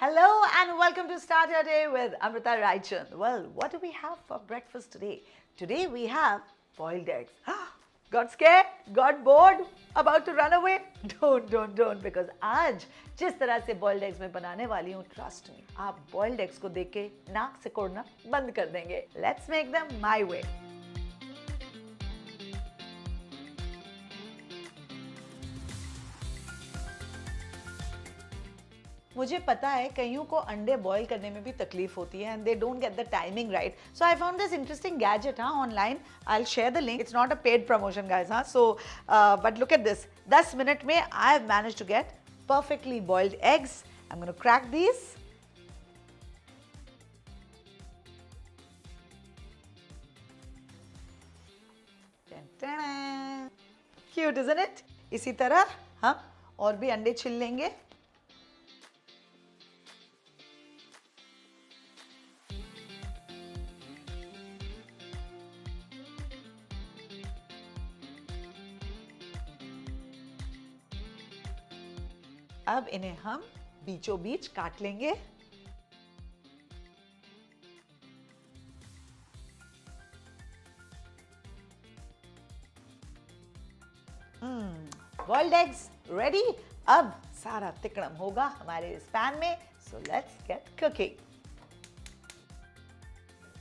Hello and welcome to Start Your Day with Amrita Raichand. Well, what do we have for breakfast today? Today we have boiled eggs. Got scared? Got bored? About to run away? Don't because आज जिस तरह से boiled eggs मैं बनाने वाली हूँ, trust me, आप boiled eggs को देख के नाक से कोड़ना बंद कर देंगे. Let's make them my way. मुझे पता है कईयों को अंडे बॉईल करने में भी तकलीफ होती है and they don't get the timing right so I found this interesting gadget online I will share the link it's not a paid promotion guys so but look at this 10 minute में I have managed to get perfectly boiled eggs. I'm going to crack these. Cute, isn't it? इसी तरह हम और भी अंडे छिल लेंगे. अब इन्हें हम बीचों बीच काट लेंगे. Boiled eggs ready. अब सारा तिकड़म होगा हमारे इस पैन में. So let's get cooking.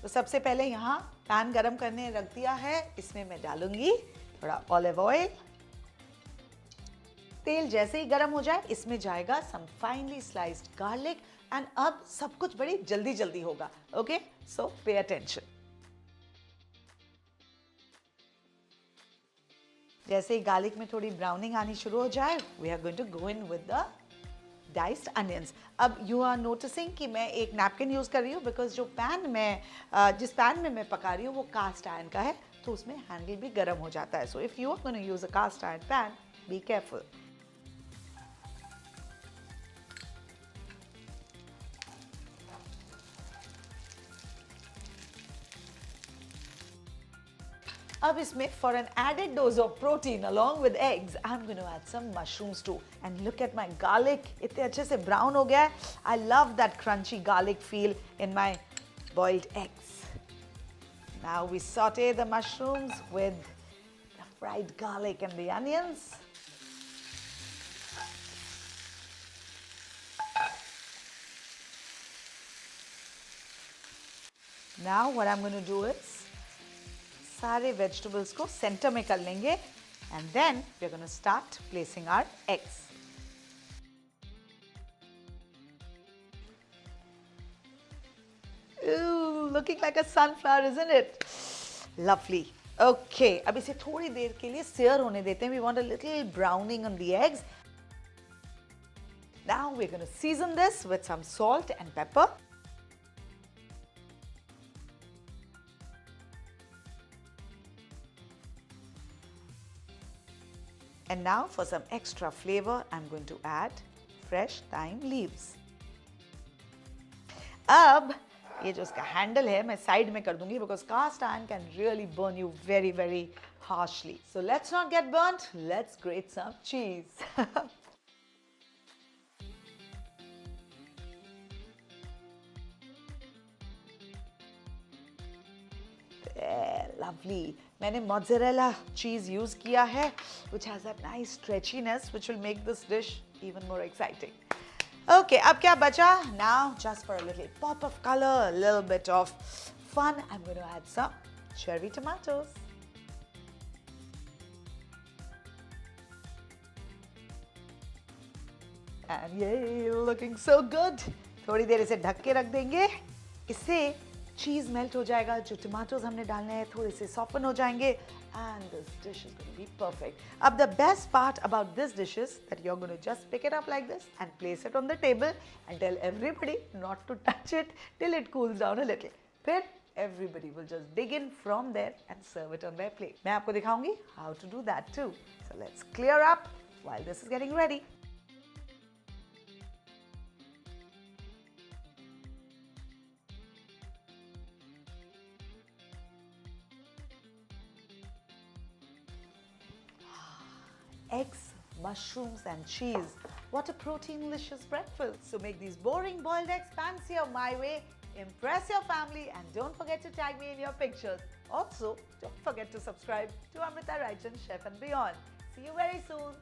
तो सबसे पहले यहाँ पैन गरम करने रख दिया है. इसमें मैं डालूंगी थोड़ा ऑलिव ऑयल. तेल जैसे ही गर्म हो जाए इसमें जाएगा सम फाइनली स्लाइस्ड गार्लिक एंड अब सब कुछ बड़ी जल्दी जल्दी होगा. Okay so pay attention. जैसे ही गार्लिक में थोड़ी ब्राउनिंग आनी शुरू हो जाए we are going to go in with the diced onions. अब यू आर नोटिसिंग कि मैं एक नैपकिन यूज कर रही हूँ बिकॉज जो पैन में जिस पैन में मैं पका रही हूँ वो कास्ट आयरन का है तो उसमें हैंडल भी गर्म हो जाता है. So if you are going to use a cast iron pan be careful. अब इसमें for an added dose of protein along with eggs, I'm going to add some mushrooms too. And look at my garlic. इतने अच्छे से brown हो गया है. I love that crunchy garlic feel in my boiled eggs. Now we saute the mushrooms with the fried garlic and the onions. Now what I'm going to do is सारे vegetables को centre में कर लेंगे and then we are going to start placing our eggs. Looking like a sunflower isn't it? Lovely. Okay अब इसे थोड़ी देर के लिए सियर होने देते हैं. We want a little browning on the eggs. Now we are going to season this with some salt and pepper. And now for some extra flavor, I'm going to add fresh thyme leaves. अब ये जो इसका handle है मैं side में कर दूंगी because cast iron can really burn you very very harshly. So let's not get burnt. Let's grate some cheese. Lovely. मैंने mozzarella cheese use किया है which has that nice stretchiness which will make this dish even more exciting. Okay, अब क्या बचा? Now just for a little pop of color, a little bit of fun, I'm going to add some cherry tomatoes. And yay, looking so good. थोड़ी देर इसे ढक के रख देंगे. इससे चीज मेल्ट हो जाएगा. जो टमाटोज हमने डालने हैं थोड़े से सॉफ्टन हो जाएंगे and this dish is going to be perfect. अब the best part about this dish is that you are going to just pick it up like this and place it on the table and tell everybody not to touch it till it cools down a little. फिर everybody will just dig in from there and serve it on their plate. मैं आपको दिखाऊंगी how to do that too. So let's clear up while this is getting ready. Eggs, mushrooms and cheese. What a protein-licious breakfast. So make these boring boiled eggs fancier my way, impress your family, and don't forget to tag me in your pictures. Also, don't forget to subscribe to Amrita Raichan Chef and Beyond. See you very soon.